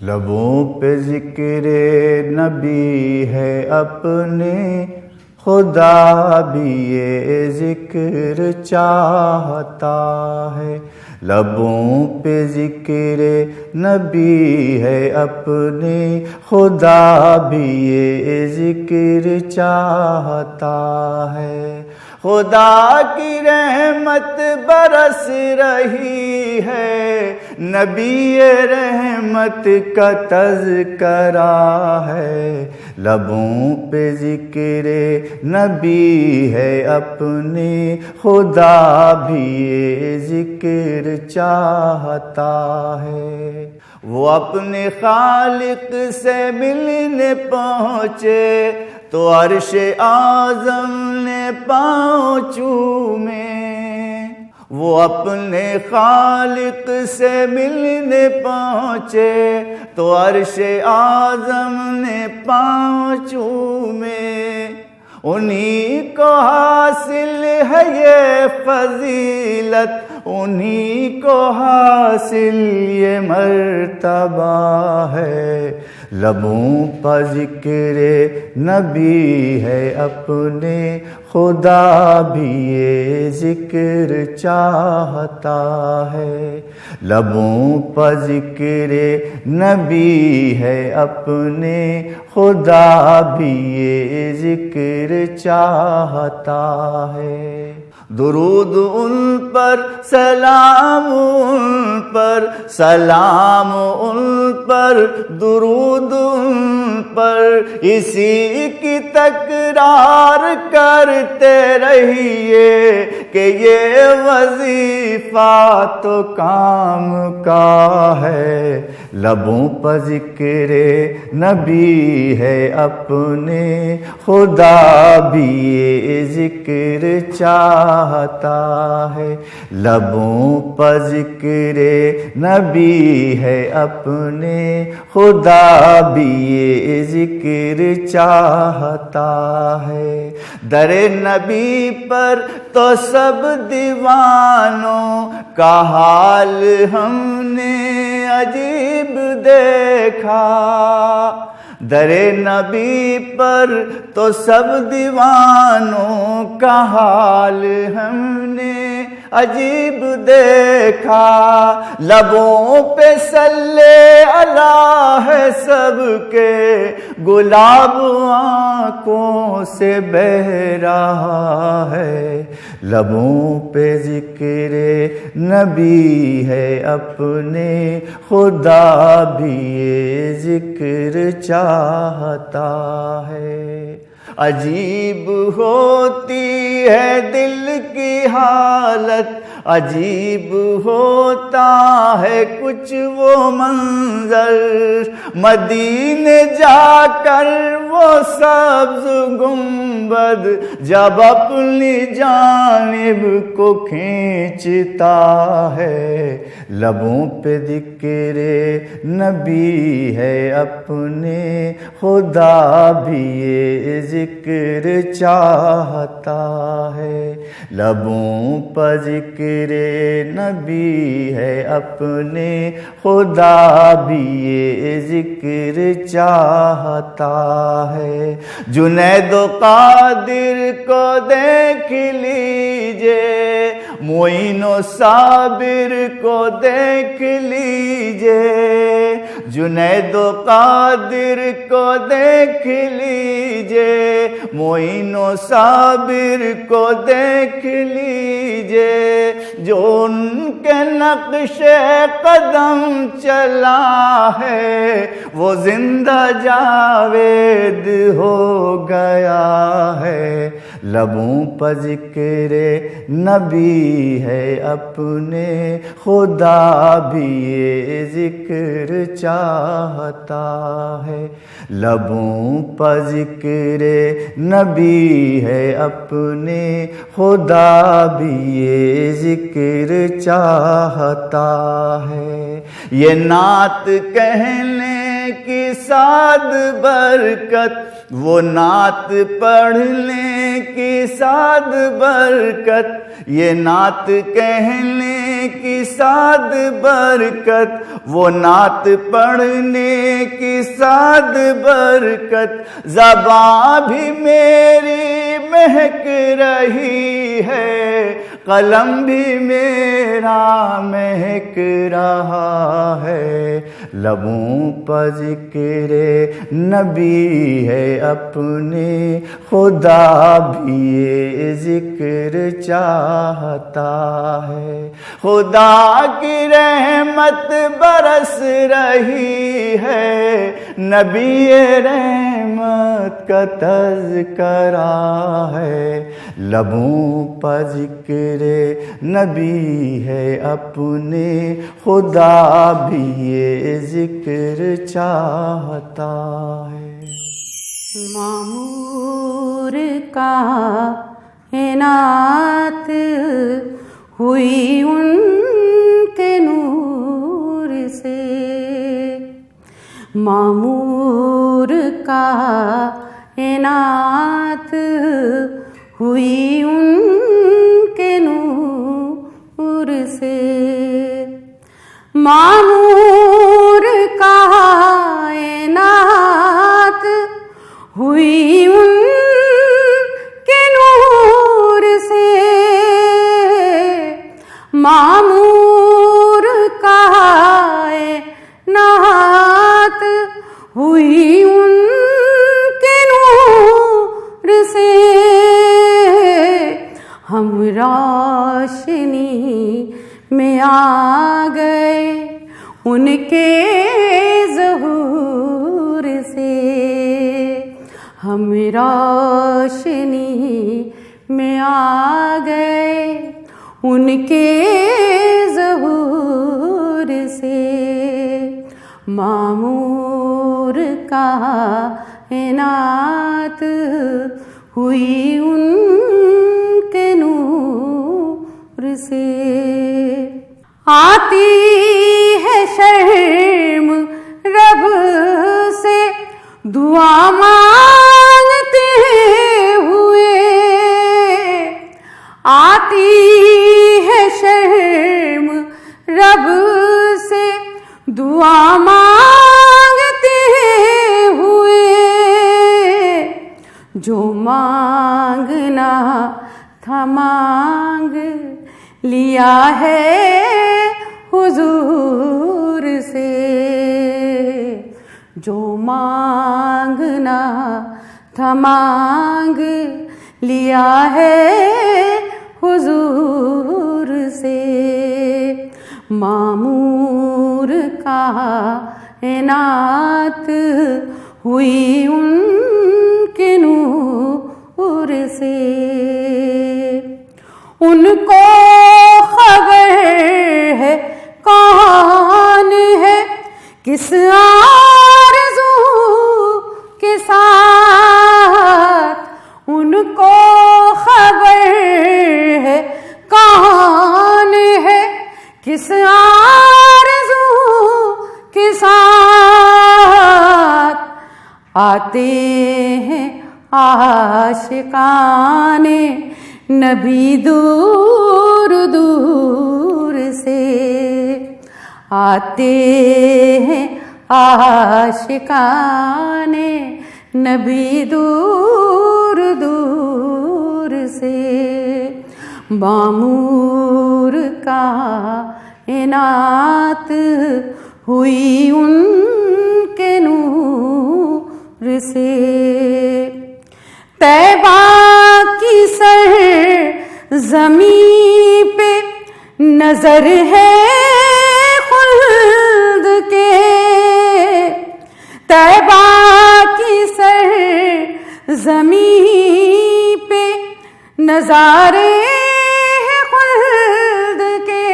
लबों पे ज़िक्र नबी है अपने, खुदा भी ये ज़िक्र चाहता है। लबों पे ज़िक्र नबी है अपने, खुदा भी ये ज़िक्र चाहता है। खुदा की रहमत बरस रही है, नबी रहमत का तज़करा है। लबों पे ज़िक्र नबी है अपने, खुदा भी ये ज़िक्र चाहता है। वो अपने खालिक से मिलने पहुँचे तो अर्श आज़म ने पाँव चूमे। वो अपने खालिक से मिलने पहुँचे तो अर्श आज़म ने पाँव चूमे। उन्हीं को हासिल है ये फजीलत, उन्हीं को हासिल ये मर्तबा है। लबों पर ज़िक्र नबी है अपने, खुदा भी ये ज़िक्र चाहता है। लबों पर ज़िक्र नबी है अपने, खुदा भी ये ज़िक्र चाहता है। दुरूद उन पर, सलाम उन पर, सलाम उन पर, दुरूद उन पर, इसी की तकरार करते रहिए कि ये वजीफा तो काम का है। लबों पर ज़िक्र नबी है अपने, खुदा भी ये ज़िक्र चाहता है। लबों पर ज़िक्र नबी है अपने, खुदा भी ये ज़िक्र चाहता है। दरे नबी पर तो सब दीवानों का हाल हमने अजीब देखा। दरे नबी पर तो सब दीवानों का हाल हमने अजीब देखा। लबों पे सल्ले अला है सबके, गुलाब आँखों से बह रहा है। लबों पे ज़िक्र नबी है अपने, खुदा भी ये ज़िक्र चाहता है। अजीब होती है दिल की हालत, अजीब होता है कुछ वो मंजर। मदीने जाकर वो सब्ज़ गुंबद जब अपनी जानिब को खींचता है। लबों पे ज़िक्र नबी है अपने, खुदा भी ये ज़िक्र चाहता है। लबों पर ज़िक्र नबी है अपने, खुदा भी ये ज़िक्र चाहता है। जुनैदो कादिर को देख लीजिए, मोइनो साबिर को देख लीजिए। जुनैदो कादिर को देख लीजिए, मोइनो साबिर को देख लीजिए। जो उनके नक्शे कदम चला है, वो जिंदा जावेद हो गया है। लबों पर ज़िक्र नबी है अपने, खुदा भी ये ज़िक्र चाहता है। लबों पर ज़िक्र नबी है अपने, खुदा भी ये ज़िक्र चाहता है। ये नात कहने की साद बरकत, वो नात पढ़ने की साद बरकत। ये नात कहने की साद बरकत, वो नात पढ़ने की साद बरकत, ज़बां भी मेरी महक रही है, कलम भी मेरा महक रहा है। लबों पर ज़िक्र नबी है अपने, खुदा भी ये ज़िक्र चाहता है। खुदा की रहमत बरस रही है, नबी रहमत का तज़किरा है। लबों पर ज़िक्र नबी है अपने, खुदा भी ये ज़िक्र चाहता है। मामूर का इनात हुई उनके नूर से, मामूर का इनात हुई उनके नूर से। मामूर का इनात हुई उनके नूर से, मामूर का इनात हुई उनके नूर से। हम रोशनी में आ गए उनके ज़हूर से, हम रोशनी में आ गए उनके ज़हूर से। मामूर का इनात हुई उनके नूर से। आती है शर्म रब से दुआ मांगते हुए, आती है शर्म रब से दुआ मांगते हुए। जो मांगना था मांग लिया है हुजूर से, जो मांगना था मांग लिया है हुजूर से। मामूर का इनात हुई उनके नूर से। उनको खबर है कौन है किस आरज़ू के साथ, उनको खबर है कौन है किस आरज़ू के साथ। आते हैं आशिकाने नबी दूर दूर से, आते हैं आशिकाने नबी दूर दूर से। मामूर का इनात हुई उनके नूर से। तैबा की सर ज़मीं पे नजर है खुल्द के, तैबा की सर ज़मीं पे नज़ारे हैं खुल्द के,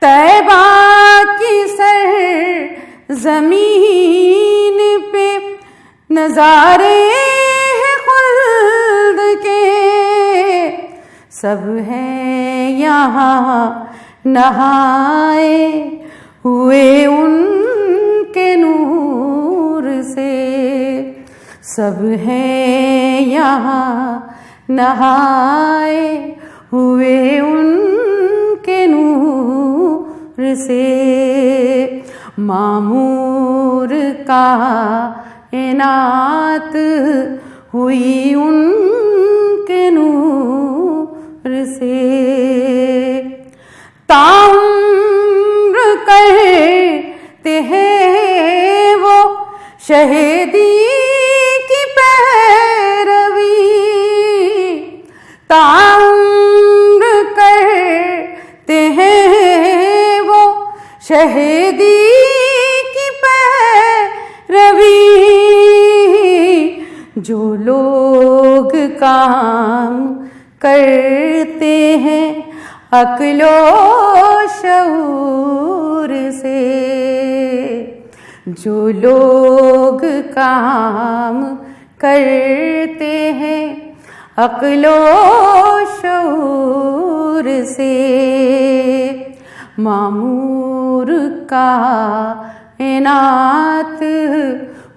तैबा की सर ज़मीन पे नज़ारे हैं खुल्द के। सब हैं यहाँ नहाए हुए उनके नूर से, सब हैं यहाँ नहाए हुए उनके नूर से, मामूर कायनात हुई उनके नूर से। ताउम्र करते हैं वो शहीदी की पैरवी, ताउम्र करते हैं वो शहीदी की पैरवी। जो लोग काम करते हैं अक्लो शऊर से, जो लोग काम करते हैं अक्लो शऊर से, मामूर कायनात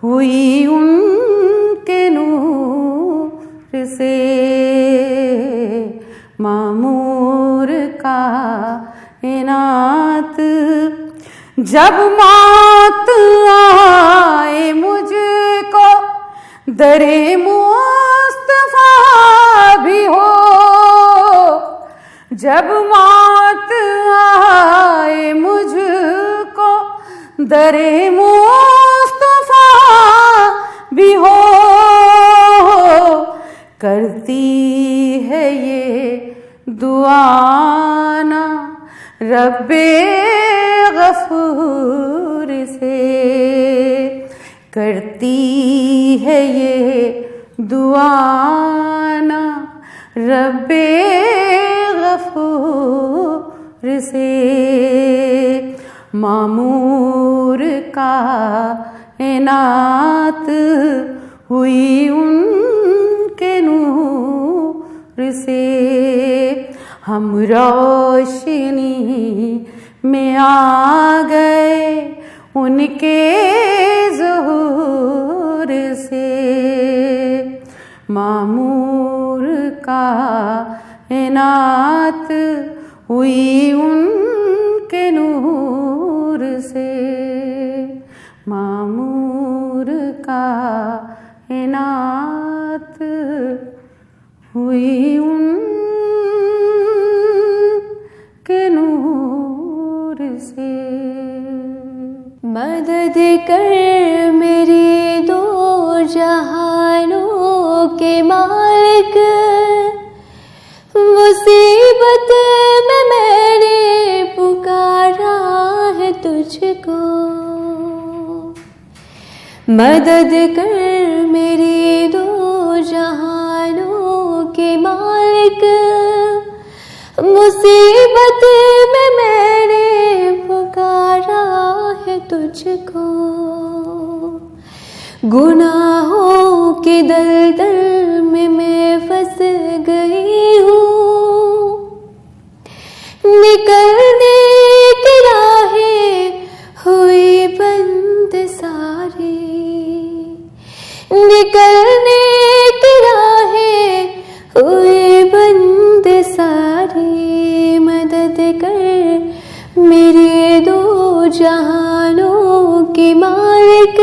हुई उनके नूर से, मामूर कायनात। जब मौत आए मुझको दरे मुस्तफा भी हो, जब मौत आए मुझको दरे मुस्तफा भी हो, करती है ये दुआना रब्बे गफूर से, करती है ये दुआना रब्बे गफूर से, मामूर कायनात हुई उनके नूर से। हम रोशनी में आ गए उनके ज़ुहूर से, मामूर कायनात हुई उनके नूर से, मामूर कायनात हुई उनके नूर से। मदद कर मेरी दो जहानों के मालिक, मुसीबत में मैंने पुकारा है तुझको। मदद कर मेरी दो जहानों के मालिक, मुसीबत में मैंने पुकारा है तुझको। गुनाहों के दलदल में मैं फंस गई हूँ, निकलने की राहें हुई बंद सारी, निकलने की राहें हुई बंद सारी। मदद कर मेरे दो जहानों के मालिक,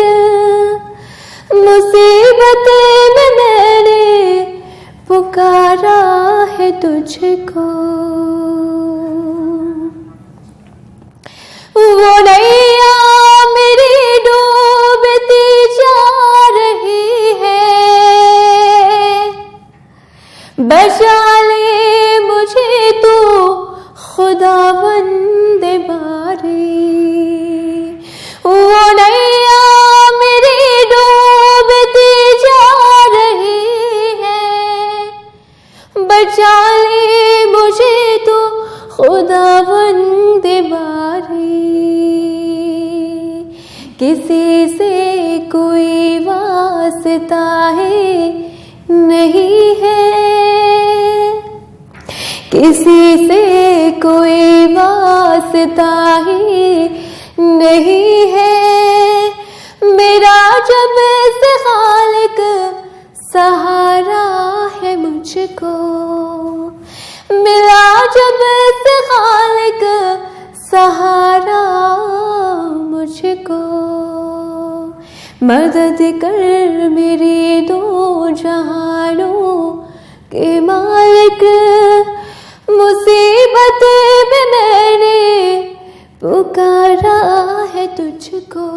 मुसीबत में मैंने पुकारा है तुझको। वो नैया मेरी डूबती जा रही है, बचा ले मुझे तू खुदावंद बारी। वो नैया मेरी डूबती जा रही है, बचा ले मुझे तू खुदावंद बारी। किसी से कोई वास्ता है नहीं है, किसी से कोई वास्ता ही नहीं है। मेरा जब से खालिक सहारा है मुझको, मिला जब से खालिक सहारा मुझको, मदद कर मेरे दो जहानों के मालिक, मुसीबत में मैंने पुकारा है तुझको।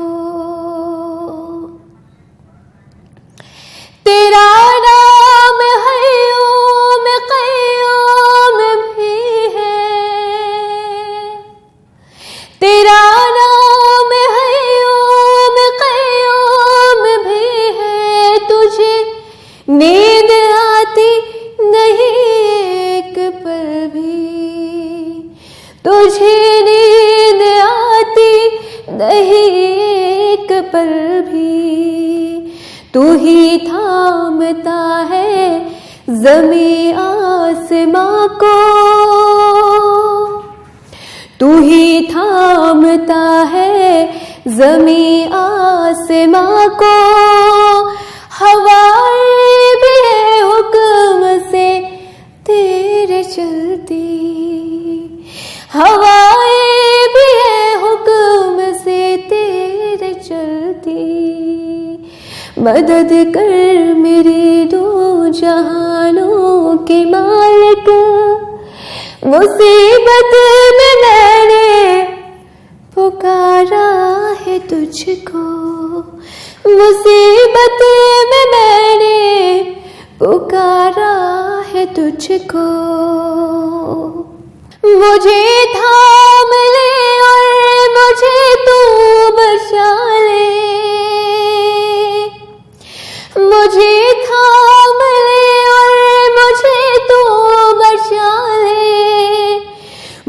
तेरा नाम हय्यूम क़य्यूम भी है, तेरा नाम हय्यूम क़य्यूम भी है, तुझे नींद आती नहीं एक पल भी, तुझे नींद आती नहीं एक पल भी, तू ही थामता है ज़मीं आसमां को, तू ही थामता है ज़मीं आसमां को, हवाएं भी है हुक्म से तेरे चलती, हवाएं भी है हुक्म से तेरे चलती, मदद कर मेरे दो जहानों के मालिक, मुसीबत में मैंने पुकारा है तुझको, मुसीबत में मैंने पुकारा है तुझको। मुझे थाम ले और मुझे तू बचा ले, मुझे थाम ले और मुझे तू बचा ले,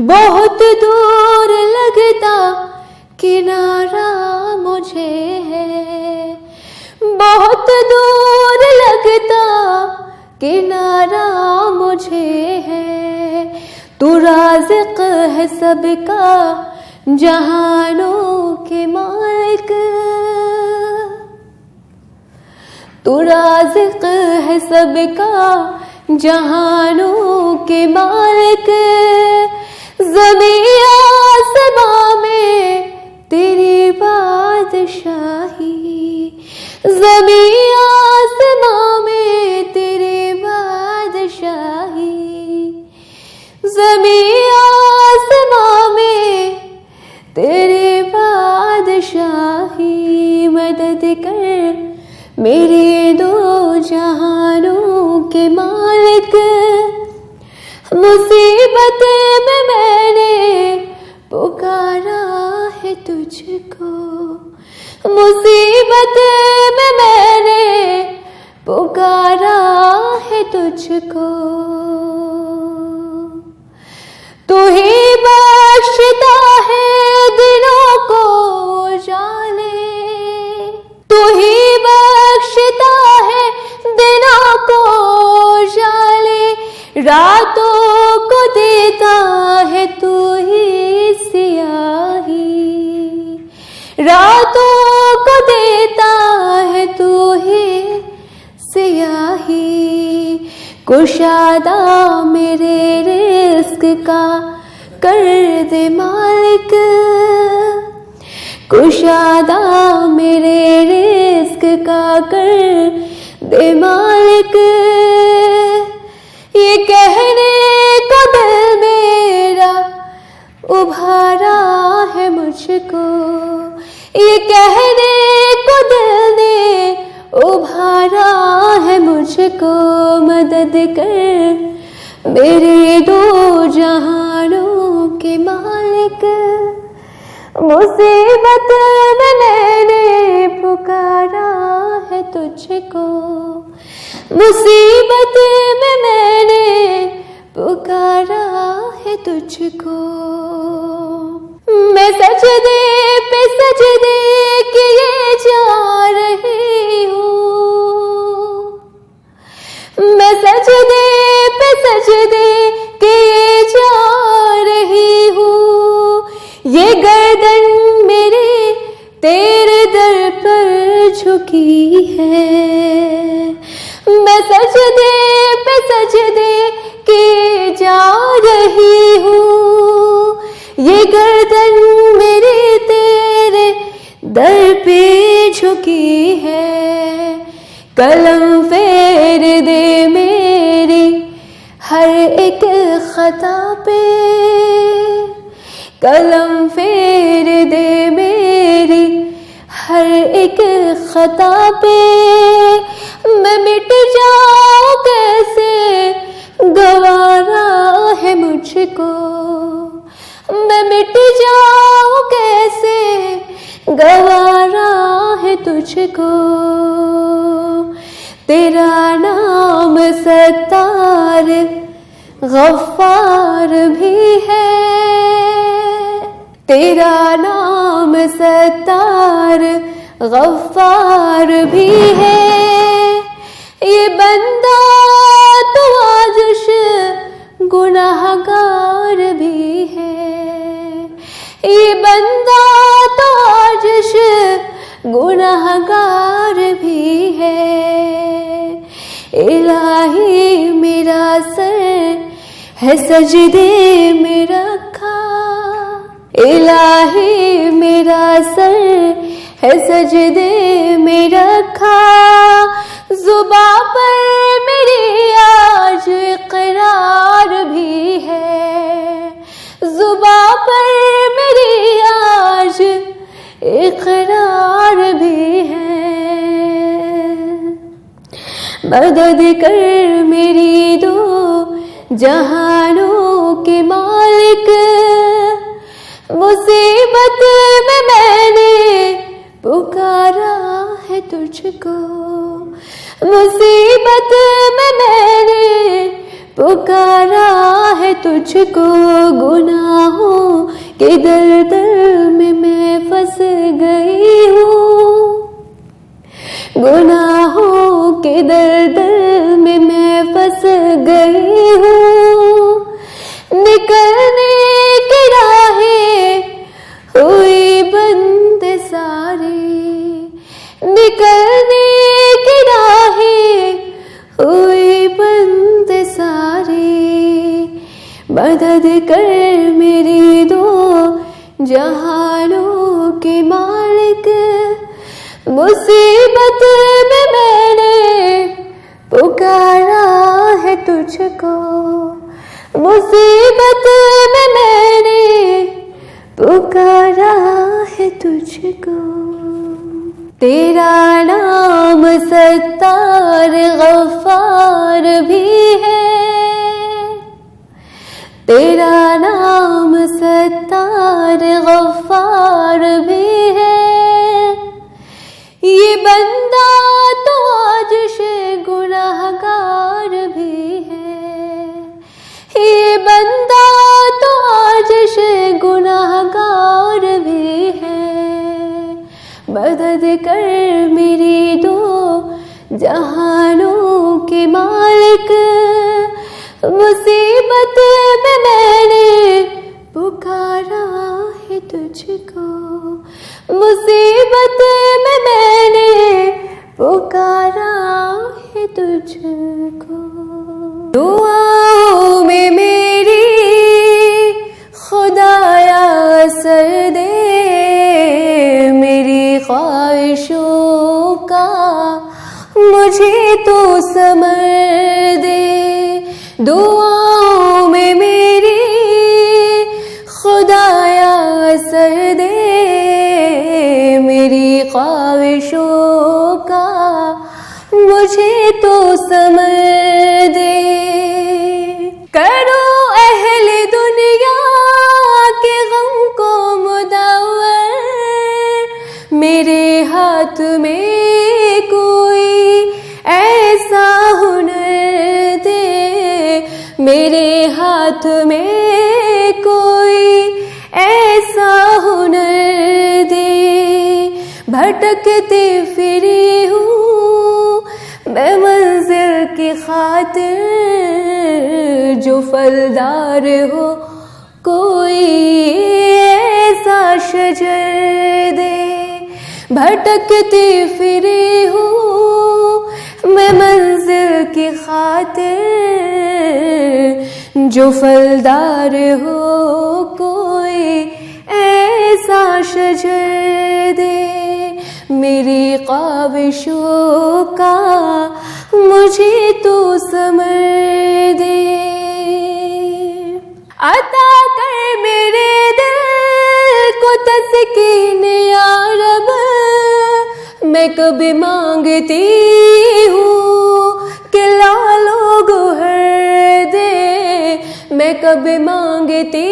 बहुत दूर लगता किनारा मुझे है, बहुत दूर लगता किनारा मुझे है, तू राज़िक़ है सबका जहानों के मालिक, तू राज़िक़ है सबका जहानों के मालिक, ज़मीं आसमां में तेरी बादशाही, ज़मीं आसमां में तेरी बादशाही, ज़मीं आसमां में तेरी बादशाही, मदद कर मेरे दो जहानों के मालिक, मुसीबत में मैंने पुकारा है तुझको, मुसीबत में मैंने पुकारा है तुझको, तू ही बख्शता है दिलों को जाने, तू ही बख्शता है दिलों को जाने, रातों को देता है तू ही सियाही, रातों को देता है तू ही सियाही, कुशादा मेरे रिस्क का कर दे मालिक, कुशादा मेरे रिस्क का कर दे मालिक, ये कहने को दिल मेरा उभारा है मुझको, ये कहने को दिल ने उभारा है मुझको, मदद कर मेरे दो जहानों के मालिक, मुसीबत में मैंने पुकारा है तुझको, मुसीबत में मैंने पुकारा है तुझको। मैं सजदे पे सजदे किए जा रही हूँ, मैं सजदे पे सजदे किए जा रही हूँ, ये गर्दन मेरी तेरे दर पर झुकी है, मैं सजदे पे सजदे किए जा रही हूँ, ये गर्दन मेरी तेरे दर पे झुकी है। कलम फेर दे मेरी हर एक खता पे, कलम फेर दे मेरी हर एक खता पे। मैं मिट जाऊं कैसे, गवारा है मुझको, मैं मिट जाऊं कैसे, गवारा है तुझको। तेरा नाम सत्तार गफ्फार भी है, तेरा नाम सत्तार गफ्फार भी है। ये बंदा तो आजुश गुनाहगार भी है, ये बंदा तो आजुश गुनाहगार भी है। इलाही मेरा सर है सजदे में रखा, इलाही मेरा सर है सजदे में रखा। जुबां पर मेरी आज इकरार भी है, जुबां पर मेरी आज इकरार भी है। मदद कर मेरी दो जहानों के मालिक, मुसीबत में मैंने पुकारा है तुझको, मुसीबत में मैंने पुकारा है तुझको। गुनाहों के दलदल में मैं फंस गई हूँ, गुनाहों के दलदल में मैं फंस गई हूँ। निकलने की राहें हुई बंद सारी, निकलने की राहें हुई बंद सारी। मदद कर मेरी दो जहानों के मालिक, मुसीबत में मैंने पुकारा है तुझको, मुसीबत में मैंने पुकारा है तुझको। तेरा नाम सत्तार गफ्फार भी है, तेरा नाम सत्तार गफ्फार भी है। ये बंदा तो आजिश गुनाहगार भी है, ये बंदा तो आजिश गुनाहगार भी है। मदद कर मेरी दो जहानों के मालिक, मुसीबत में मैंने पुकारा है तुझको, मुसीबत में मैंने पुकारा है तुझको। दुआओं में मेरी खुदाया असर दे, मेरी ख्वाहिशों का मुझे तो समर दे। दुआओं में मेरी खुदाया असर दे, मेरी ख्वाहिशों का मुझे तो समर दे। करो अहले दुनिया के गम को मुदव्वर, मेरे हाथ में कोई ऐसा हुनर दे, मेरे हाथ में कोई ऐसा हुनर दे। भटकती फिरी हूँ मैं मंजिल की खातिर, जो फलदार हो कोई ऐसा शजर दे। भटकती फिरी हूँ मैं मंजिल की खातिर, जो फलदार हो कोई ऐसा शजर दे, मेरी ख्वाहिशों का मुझे तो समर दे। अता कर मेरे दिल को तस्कीन या रब, मैं कभी मांगती हूँ कि लालो गोहर दे, मैं कभी मांगती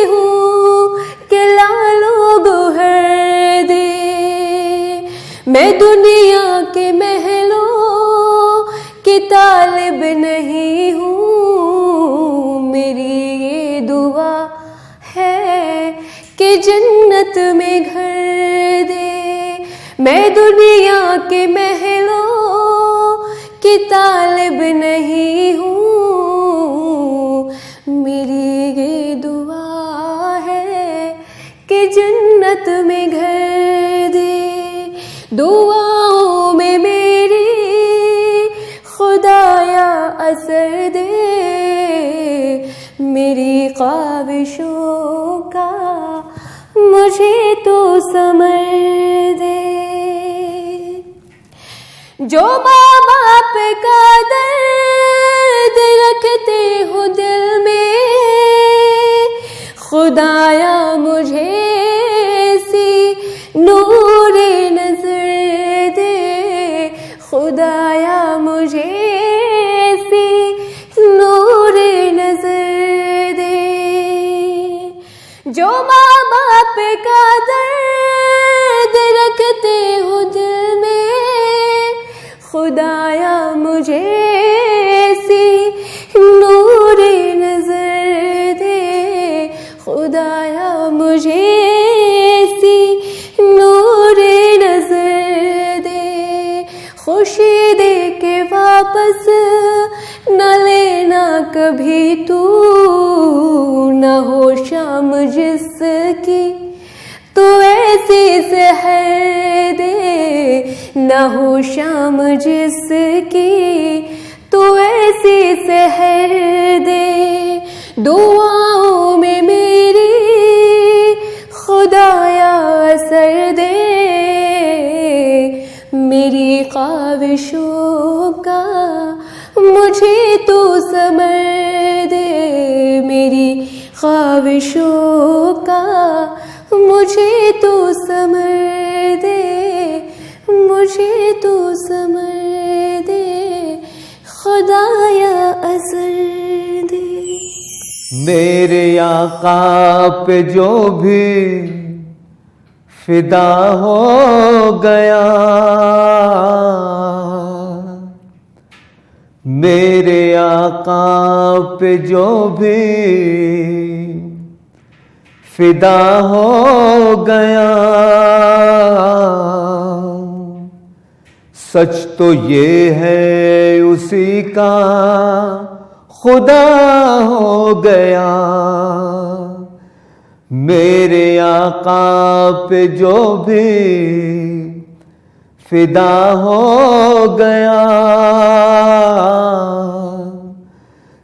हूँ कि लालो गोहर दे। मैं दुनिया के महलों की तालिब नहीं हूँ, मेरी ये दुआ है कि जन्नत में घर दे। मैं दुनिया के महलों की तालिब नहीं हूँ, मेरी ये दुआ है कि जन्नत में घर दे। दुआओं में मेरी खुदाया असर दे, मेरी ख्वाहिशों का मुझे तो समर दे। जो माँ बाप का दर्द रखते हो दिल में, खुदाया मुझे ऐसी नूरे नजर दे, खुदाया मुझे ऐसी नूरे नजर दे। जो माँ बाप का दर्द रखते हो दिल में, खुदाया मुझे ऐसी नूरे नजर दे, खुदाया मुझे ऐसी नूरे नजर दे। खुशी दे के वापस न लेना कभी तू, न हो शाम जिसकी तो ऐसी सहर दे, न हो शाम जिसकी तो ऐसी सहर दे। दुआओं में मेरी खुदाया असर दे, मेरी ख्वाहिशों का मुझे तो समर दे, मेरी ख्वाहिशों का मुझे तो समर दे, मुझे तो समर दे, खुदाया असर दे। मेरे आका पे जो भी फिदा हो गया, मेरे आका पे जो भी फिदा हो गया, सच तो ये है उसी का खुदा हो गया। मेरे आका पे जो भी फिदा हो गया,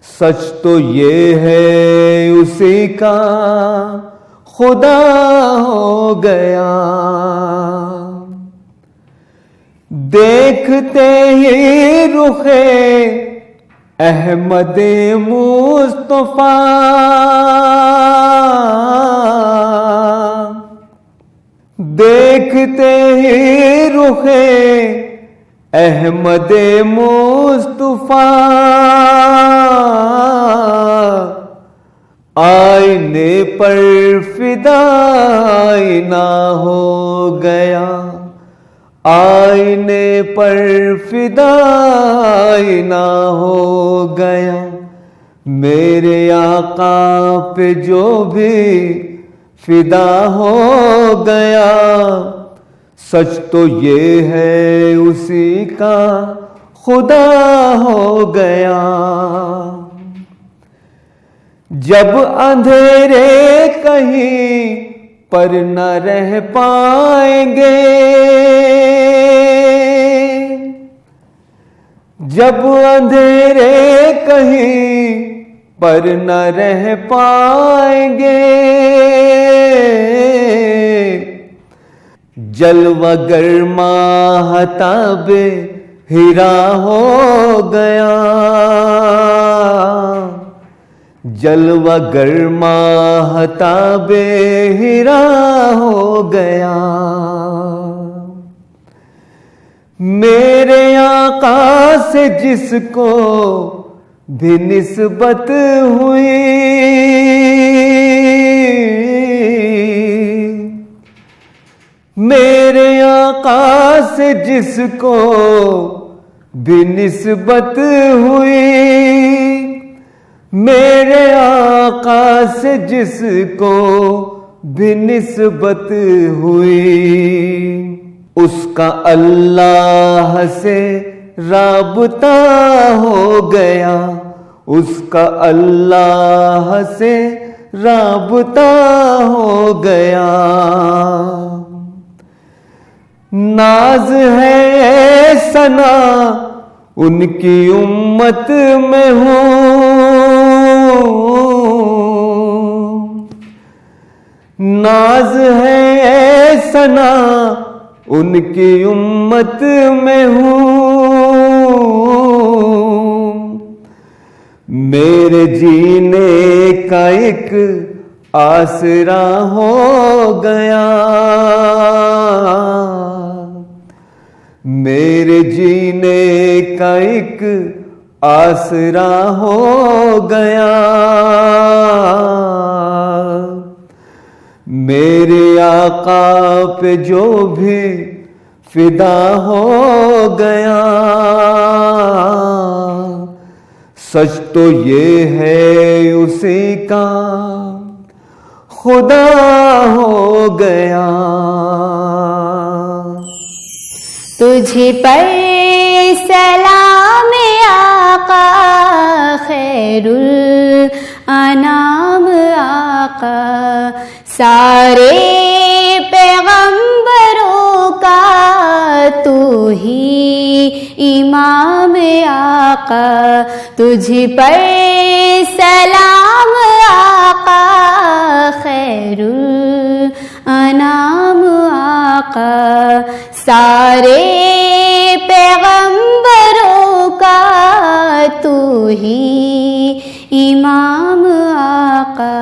सच तो ये है उसी का खुदा हो गया। देखते ही रुखे अहमद मुस्तफा, देखते ही रुखे अहमद मुस्तफा, आईने पर फिदाई ना हो गया, आईने पर फिदाई ना हो गया। मेरे आका पे जो भी फिदा हो गया, सच तो ये है उसी का खुदा हो गया। जब अंधेरे कहीं पर न रह पाएंगे, जब अंधेरे कहीं पर न रह पाएंगे। जलवा गर्मा हताबे हीरा हो गया, जलवा गर्मा हताबे हीरा हो गया। मेरे आका से जिसको भी निस्बत हुई, मेरे आका से जिसको भी निस्बत हुई, मेरे आका से जिसको भी निस्बत हुई, उसका अल्लाह से राबता हो गया, उसका अल्लाह से राबता हो गया। नाज है सना उनकी उम्मत में हो, नाज है सना उनकी उम्मत में हूँ। मेरे जीने का एक आसरा हो गया, मेरे जीने का एक आसरा हो गया। मेरे आका पे जो भी फिदा हो गया, सच तो ये है उसी का खुदा हो गया। तुझे पर सलाम आका खैरुल अनाम आका, सारे पैगंबरों का तू ही इमाम आका। तुझे पर सलाम आका खैरुल अनाम आका, सारे पैगंबरों का तू ही इमाम आका।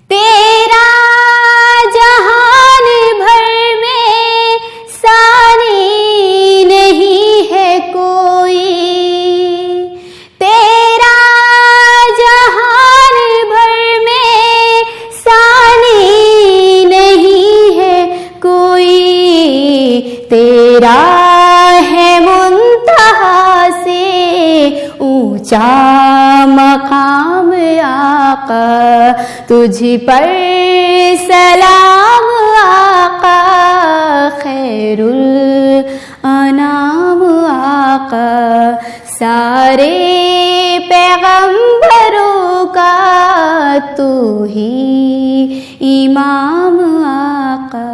तेरा जहान भर में सानी नहीं है कोई, तेरा जहान भर में सानी नहीं है कोई, तेरा है मुंतहा से ऊंचा मकाम आका। तुझ पर सलाम आका खैरुल अनाम आका, सारे पैगंबरों का तू ही इमाम आका।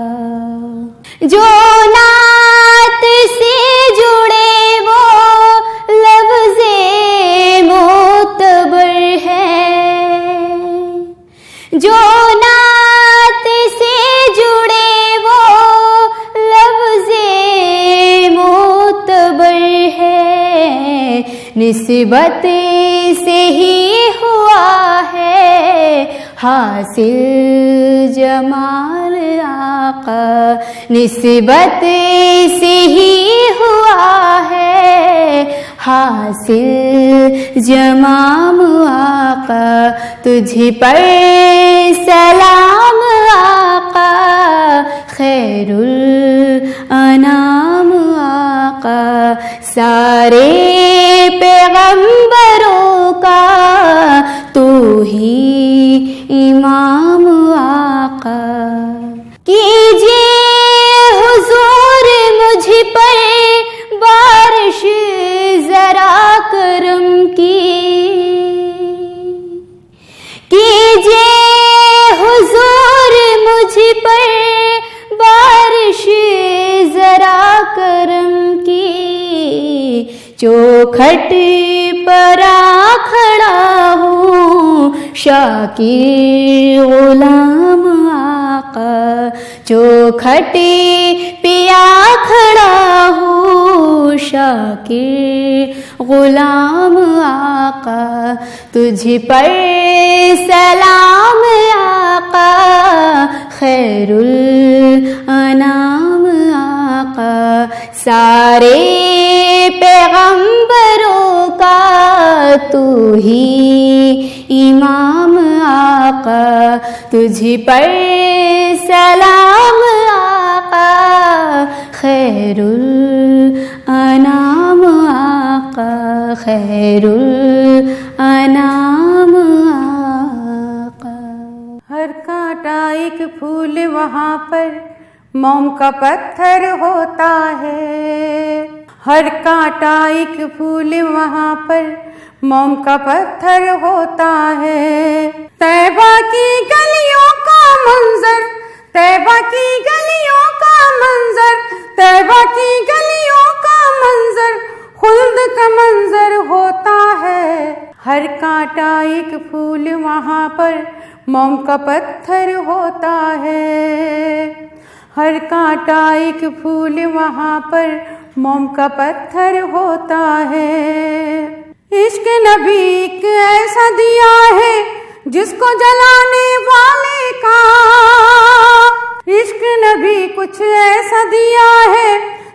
जो नात से जुड़े वो लफ्ज़े मोतबर है, जो नात से जुड़े वो लफ्ज़े मोतबर है, निस्बत से ही हुआ है हासिल जमाल आका। निस्बत से ही हुआ है हासिल जमाम आका। तुझ पर सलाम आका खैरुल अनाम आका, सारे पैगंबरों का तू ही इमाम आका। कीजिए हुजूर मुझ पर बारिश जरा करम की, कीजिए हुजूर मुझ पर बारिश जरा करम की। चौखट पर खड़ा हूँ शाकिर गुलाम आका, चौखटे पिया खड़ा हूँ शाकिर गुलाम आका, तुझ पर सलाम आका, खैरुल अनाम आका, सारे पैगंबरों का तू ही इमाम आका, तुझ पर सलाम आका, खैरुल अनाम आका, खैरुल अनाम आका। हर कांटा एक फूल वहाँ पर मोम का पत्थर होता है, हर कांटा एक फूल वहाँ पर मोम का पत्थर होता है। तैबा की गलियों का मंजर, तैबा की गलियों का मंजर, तैबा की गलियों का मंजर खुल्द का मंजर होता है। हर कांटा एक फूल वहाँ पर मोम का पत्थर होता है, हर कांटा एक फूल वहाँ पर मोम का पत्थर होता है। इश्क नबी एक ऐसा दिया है जिसको जलाने वाले का, इश्क नबी कुछ ऐसा दिया है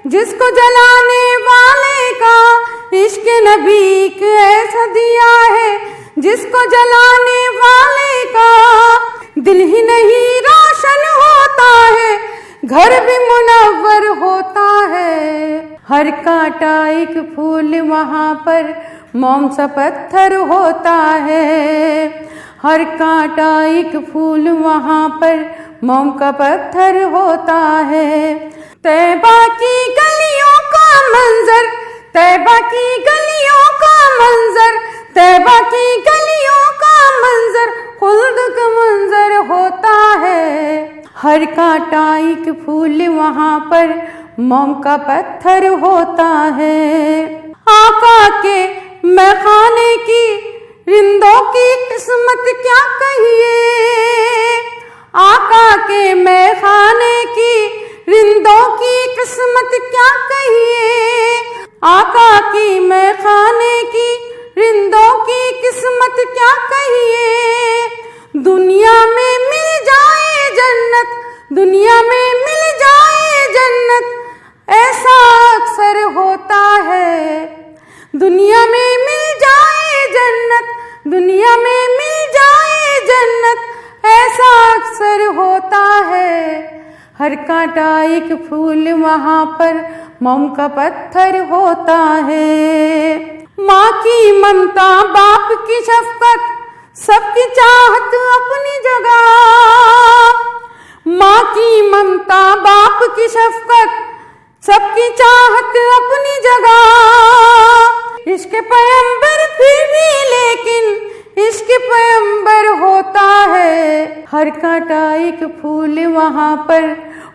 जिसको जलाने वाले का, इश्क नबी एक ऐसा दिया है जिसको जलाने वाले का। दिल ही नहीं रोशन होता है, घर भी मुनव्वर होता है। हर कांटा एक फूल वहाँ पर मोम सा पत्थर होता है, हर कांटा एक फूल वहाँ पर मोम का पत्थर होता है। तैबा की गलियों का मंजर, तैबा की गलियों का मंजर, तैबा की गलियों का मंजर खुल्द का मंजर होता है। हर कांटा एक फूल वहाँ पर मोम का पत्थर होता है। आका के मैखाने की रिंदों की किस्मत क्या कहिए, आका के मैखाने की रिंदों की किस्मत क्या कहिए, आका की मैखाने की रिंदों की किस्मत क्या कहिए। दुनिया में मिल जाए जन्नत, दुनिया में मिल जाए जन्नत ऐसा अक्सर होता है। दुनिया में मिल जाए जन्नत, दुनिया में मिल जाए जन्नत ऐसा अक्सर होता है। हर कांटा एक फूल वहाँ पर मोम का पत्थर होता है। माँ की ममता, बाप की शफकत, सबकी चाहत अपनी जगह, माँ की ममता, बाप की शफकत, सबकी चाहत अपनी जगह। इश्क पैगंबर फिर भी लेकिन इश्क पैगंबर होता है। हर कांटा एक फूल वहाँ पर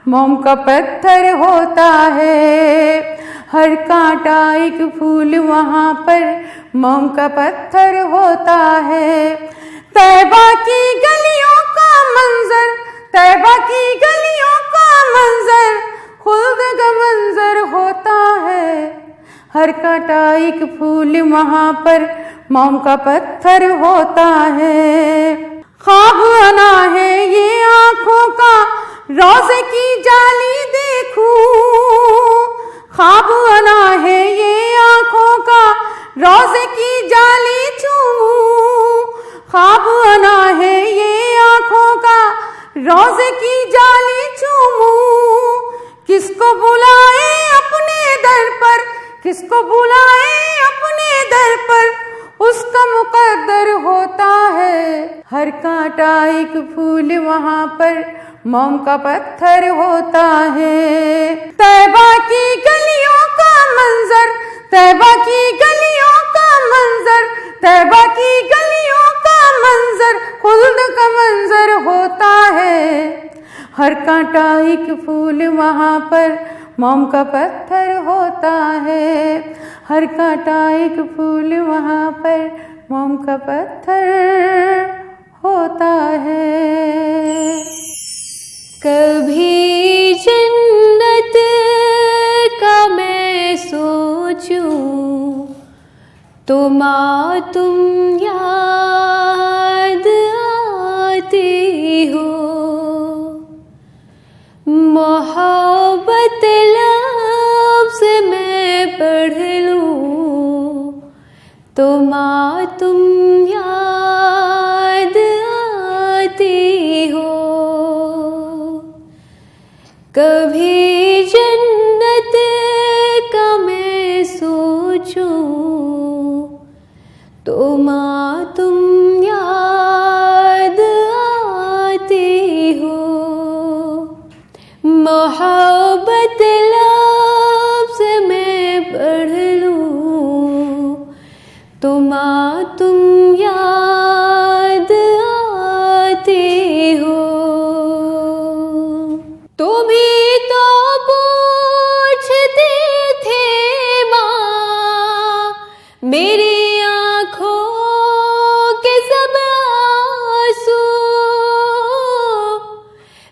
मोम का पत्थर होता है, हर कांटा एक फूल वहाँ पर मोम का पत्थर होता है। तैबा की गलियों का मंजर, तैबा की गलियों का मंजर खुल्द का मंजर होता है। हर कांटा एक फूल वहाँ पर मोम का पत्थर होता है। ख्वाब आना है ये आँखों का रोज़े की जाली देखूं, ख्वाब आना है ये आँखों का रोज़े की जाली चूमूं, ख्वाब आना है ये आँखों का रोज़े की जाली चूमूं। किसको बुलाए अपने दर पर, किसको बुलाए अपने दर पर उसका मुकद्दर होता है। हर कांटा एक फूल वहाँ पर मोम का पत्थर होता है। तैबा की गलियों का मंजर, तैबा की गलियों का मंजर, तैबा की गलियों का मंजर खुल्द का मंजर होता है। हर कांटा एक फूल वहाँ पर मोम का पत्थर होता है, हर कांटा एक फूल वहाँ पर मोम का पत्थर होता है। कभी जन्नत का मैं सोचूं तो तुम याद आती हो, मोहब्बत लफ्ज़ मैं पढ़ लूं तो तुम याद आती हो। कभी जन्नत का मैं सोचूं तो तुम याद आती हो, मोहब्बत लफ्ज़ मैं पढ़ लूं तो तुम याद आती हो। तुम ही तो पूछते थे माँ मेरी आँखों के सब आंसू,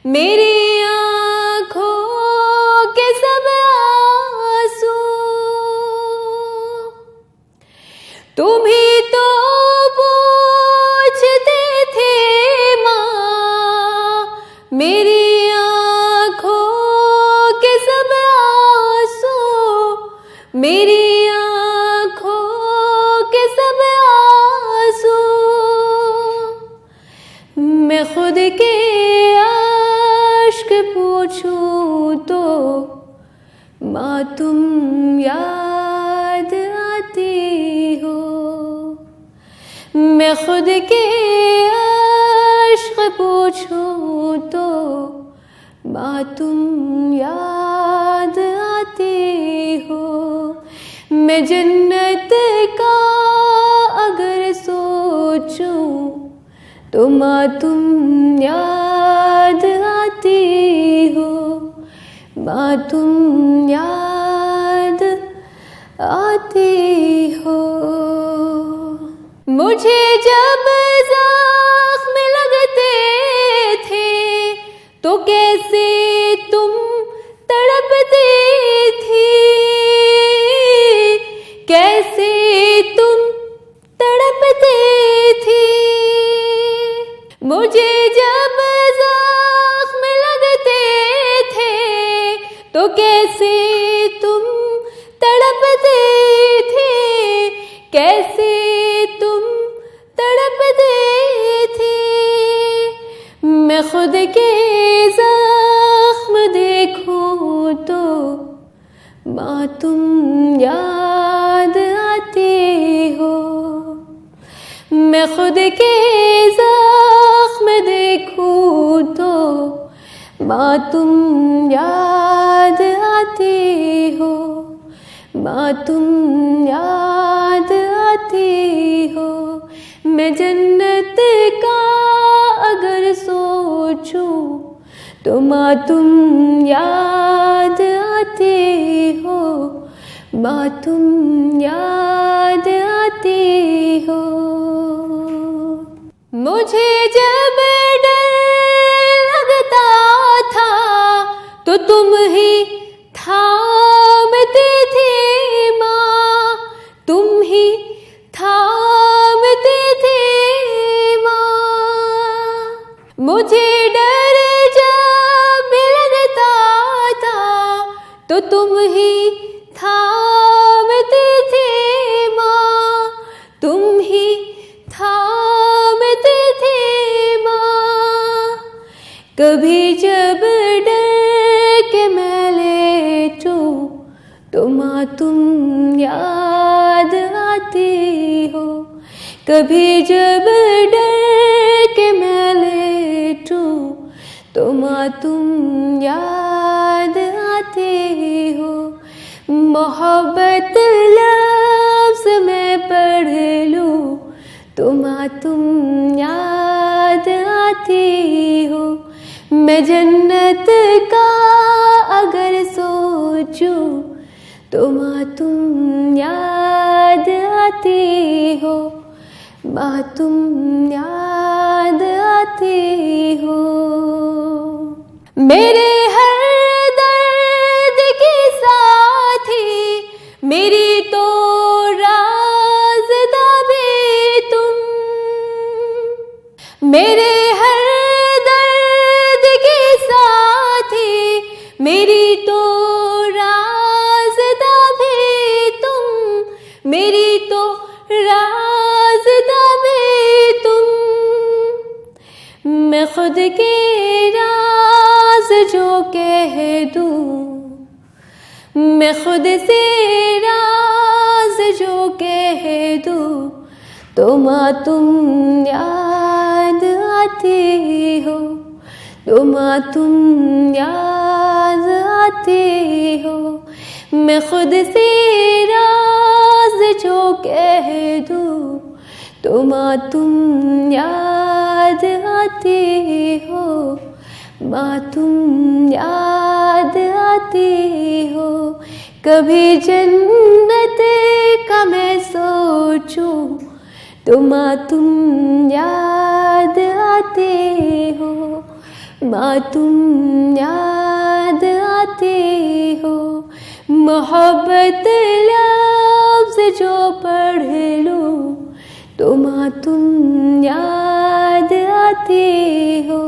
मेरी आँखों के सब आंसू। तुम ही तो पूछते थे माँ मेरी आँखों के सब आंसू, मेरी आँखों के सब आंसू। मैं खुद के आश्क पूछूं तो माँ तुम याद आती हो। मैं खुद के आश्क पूछूं तो माँ तुम याद आती हो। मैं जन्नत का अगर सोचूं तो माँ तुम याद आती हो, माँ तुम याद आती हो। मुझे जब ज़ख्म लगते थे तो कैसे तुम तड़पती थी, कैसे तुम तड़पती थी। मुझे जब ज़ख्म लगते थे तो कैसे तुम तड़पते थे, कैसे तुम तड़पते थे। मैं खुद के ज़ख्म देखूं तो माँ तुम याद आती हो। मैं खुद के ज़ख्म देखूं तो माँ तुम याद आती हो, माँ तुम याद आती हो। मैं जन्नत का अगर सोचूं तो माँ तुम याद आती हो, माँ तुम याद आती हो। मुझे जब डर लगता था तो तुम ही थामती थी माँ, तुम ही थामती थी माँ। मुझे डर जब लगता था तो तुम ही थामती थी माँ, तुम ही थामती थी माँ। कभी जब डर के मैं लेटूं तो माँ तुम याद आती हो। कभी जब डर के मैं लेटूं तो माँ तुम याद आती हो। मोहब्बत लफ्ज़ मैं पढ़ लूं तो माँ तुम याद आती हो। मैं जन्नत का अगर सोचूं तो माँ तुम याद आती हो, माँ तुम याद आती हो। मेरे हर दर्द के साथी, मेरी तो राज़दा भी तुम। मेरे हर दर्द के साथी, मेरी तो राज़दा भी तुम। मेरी तो राज़दा भी तुम। मैं खुद के राज जो कह दूँ, मैं खुद से राज जो कह दूँ, तो माँ तुम याद आती हो। तो माँ तुम याद आती हो। मैं खुद से राज जो कह दूँ, तो माँ तुम याद आती हो। माँ तुम याद आती हो। कभी जन्नत का मैं सोचूं, तो माँ तुम याद आती हो। माँ तुम याद आती हो। मोहब्बत लफ्ज़ जो पढ़ लूं, तो माँ तुम याद आती हो।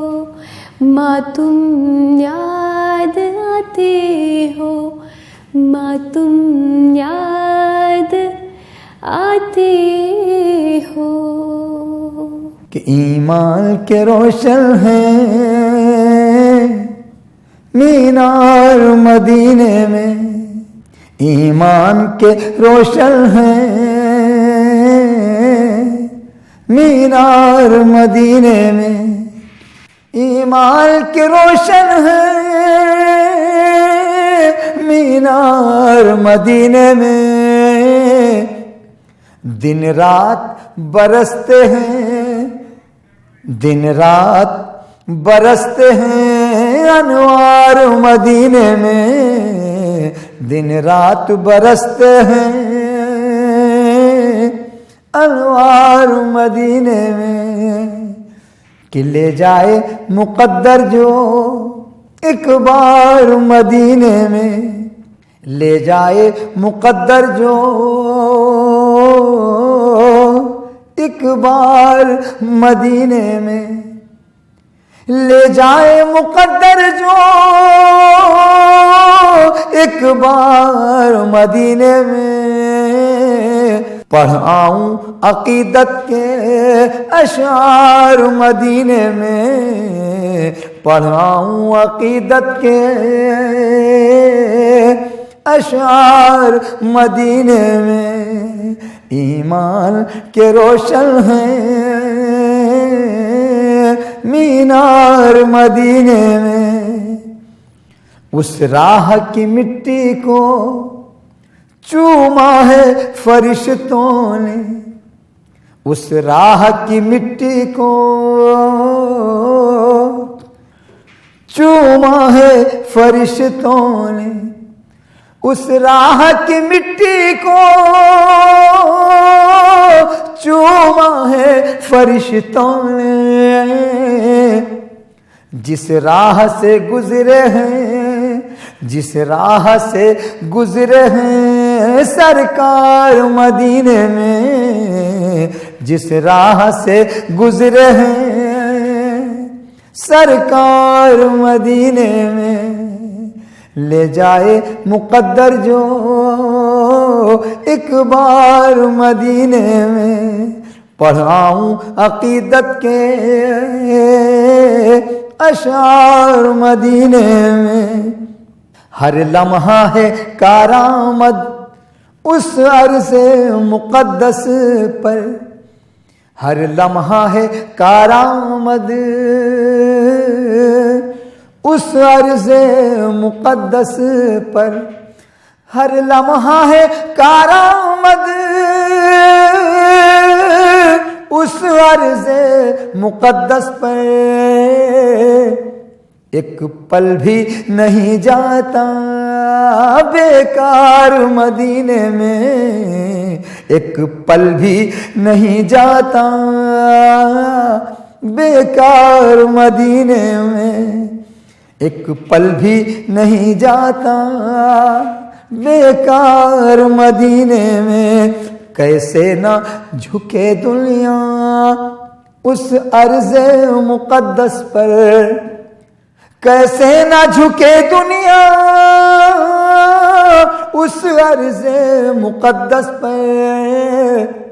माँ तुम याद आती हो। माँ तुम याद आती हो। कि ईमान के रोशन हैं मीनार मदीने में। ईमान के रोशन हैं मीनार मदीने में। ईमान के रोशन हैं मीनार मदीने में। दिन रात बरसते हैं, दिन रात बरसते हैं अनवार मदीने में। दिन रात बरसते हैं अनवार मदीने में। कि ले जाए मुक़द्दर जो एक बार मदीने में। ले जाए मुक़द्दर जो एक बार मदीने में। ले जाए मुक़द्दर जो एक बार मदीने में। पढ़ाऊं अक़ीदत के अशार मदीने में। पढ़ाऊं अक़ीदत के अशार मदीने में। ईमान के रोशन हैं मीनार मदीने में। उस राह की मिट्टी को चूमा है फरिश्तों ने। उस राह की मिट्टी को चूमा है फरिश्तों ने। उस राह की मिट्टी को चूमा है फरिश्तों ने। जिस राह से गुजरे हैं, जिस राह से गुजरे हैं सरकार मदीने में। जिस राह से गुजरे हैं सरकार मदीने में। ले जाए मुक़द्दर जो एक बार मदीने में। पढ़ाऊं अक़ीदत के अशार मदीने में। हर लम्हा है कारामद उस अर्ज़े मुक़द्दस पर। हर लम्हा है कारामद उस अर्ज़े मुक़द्दस पर। हर लम्हा है कारामद उस अर्ज़े मुक़द्दस पर। एक पल भी नहीं जाता बेकार मदीने में। एक पल भी नहीं जाता बेकार मदीने में एक पल भी नहीं जाता, बेकार मदीने में कैसे ना झुके दुनिया उस अर्ज़े मुक़द्दस पर, कैसे ना झुके दुनिया उस अर्ज़े मुक़द्दस पर।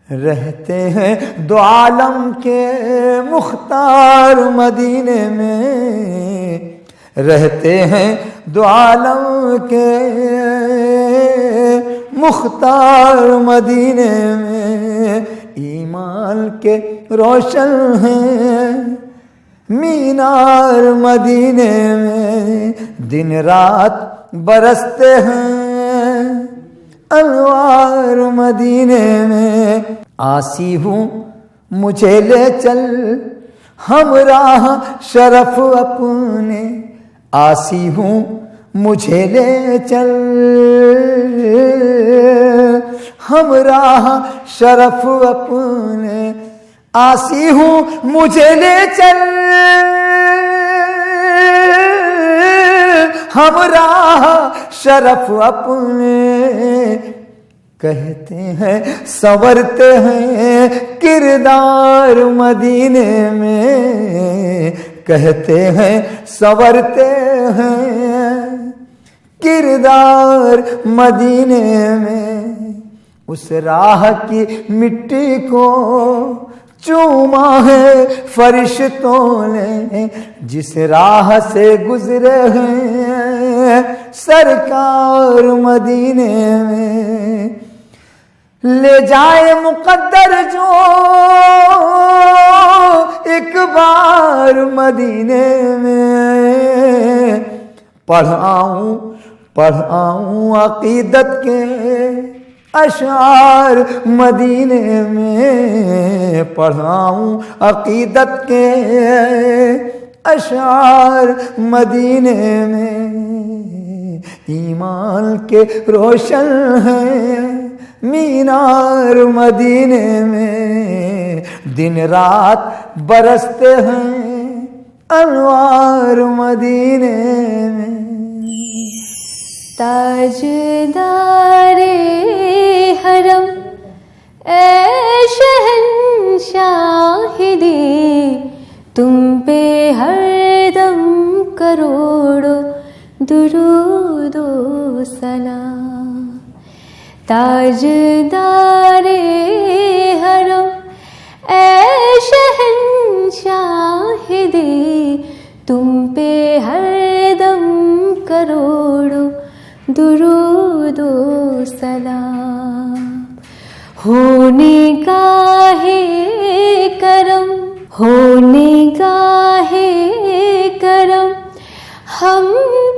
रहते हैं दो आलम के मुख्तार मदीने में, रहते हैं दो आलम के मुख्तार मदीने में। ईमान के रोशन हैं मीनार मदीने में, दिन रात बरसते हैं अनवार मदीने में। आसी हूँ मुझे ले चल हमराह शरफ अपने, आसी हूँ मुझे ले चल हमराह शरफ अपने, आसी हूँ मुझे ले चल हमराह शरफ अपने। कहते हैं संवरते हैं किरदार मदीने में, कहते हैं संवरते हैं किरदार मदीने में। उस राह की मिट्टी को चूमा है फरिश्तों ने, जिस राह से गुजरे हैं सरकार मदीने में। ले जाए मुकद्दर जो एक बार मदीने में, पढ़ाऊं अकीदत के अशार मदीने में, पढ़ाऊं अकीदत के अशार मदीने में। ईमान के रोशन हैं मीनार मदीने में, दिन रात बरसते हैं अनवार मदीने में। ताजदारे हरम ए शहंशाहिदी, तुम पे हरदम करोड़ों दुरूदो सलाम। ताजदारे हरम ए शहंशाहिदी, तुम पे हरदम करोड़ों दुरूदो सलाम। होने गाहे करम, होने गाहे करम, हम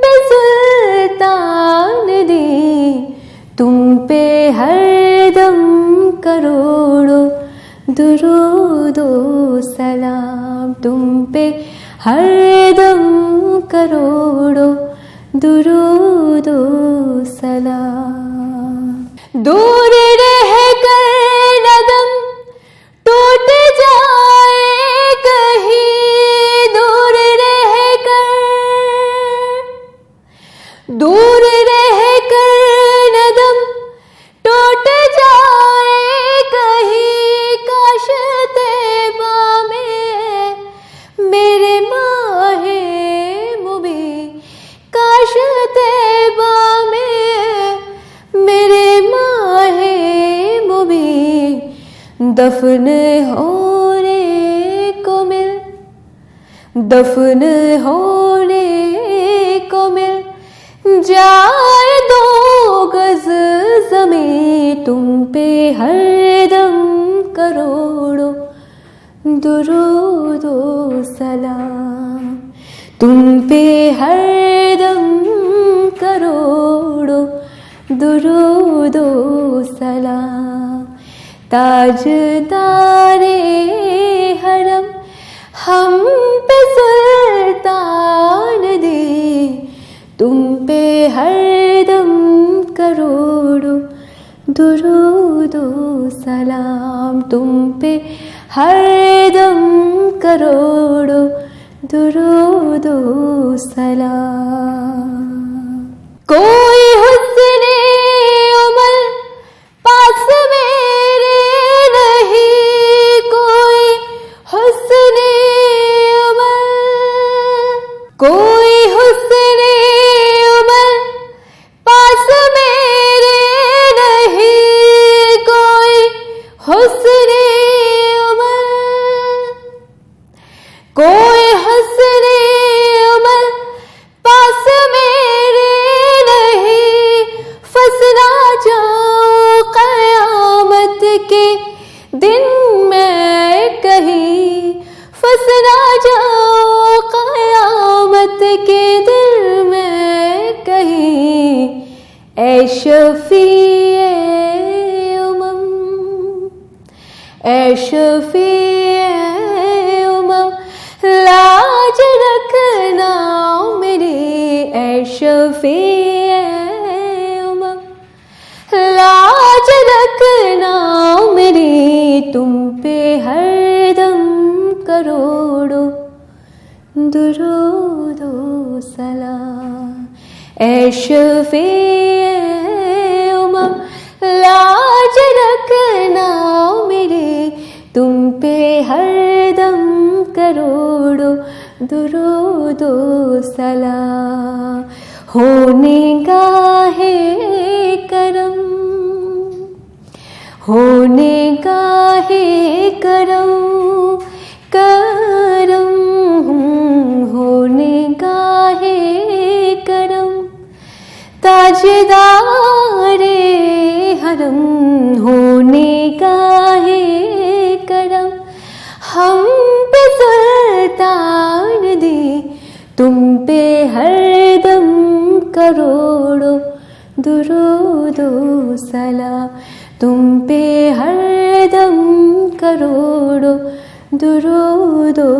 पे सुल्तान दी, तुम पे हरदम करोड़ों दुरूदो सलाम। तुम पे हरदम करोड़ों दुरूदो सलाम। दूर रह कर नदम टूट जाए कहीं, दूर रह कर, दूर रह कर नदम टूट जाए कहीं। काश तैबा में मेरे माहे मुबी, काश तैबा में मेरे माहे मुबी दफन होने को मिल, दफन होने को मिल जाए दो गज ज़मीं। तुम पे हरदम करोड़ों दुरूदो सलाम। तुम पे हरदम करोड़ों दुरूदो सलाम। ताजदारे हरम हम पे सुल्तान दी, तुम पे हरदम करोड़ों दुरूदो सलाम। तुम पे हरदम करोड़ों दुरूदो सलाम। कोई हुस्ने उमर पास मेरे नहीं, कोई हुस्ने उमर, कोई हुस्ने उमर पास मेरे नहीं, कोई हुस्ने उमर, कोई हुस्ने उमर पास मेरे नहीं, फंसना जाऊं क़यामत के दिन मैं कहीं, फंसना जाऊं क़यामत के दिन मैं कहीं। ऐ शफ़ीए उमम, ऐ शफ़ीए उमम, लाज रखना मेरी। ऐ शफ़ीए उमम, लाज रखना मेरी। तुम पे हरदम करोड़ों दुरूदो सलाम। ऐ शफ़ीए उमम, लाज रखना मेरी। तुम पे हरदम करोड़ों दुरूदो सलाम। होने गाहे करम, होने गाहे करम, करम, होने गाहे करम, ताजदारे हरम। होने गाहे करम, हम पे सुल्तान दे। तुम पे हरदम करोड़ों दुरूदो सलाम। तुम पे हरदम करोड़ों दुरूदो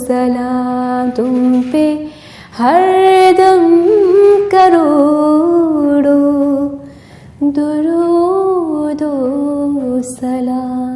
सलाम। तुम पे हरदम करोड़ों दुरूदो सलाम।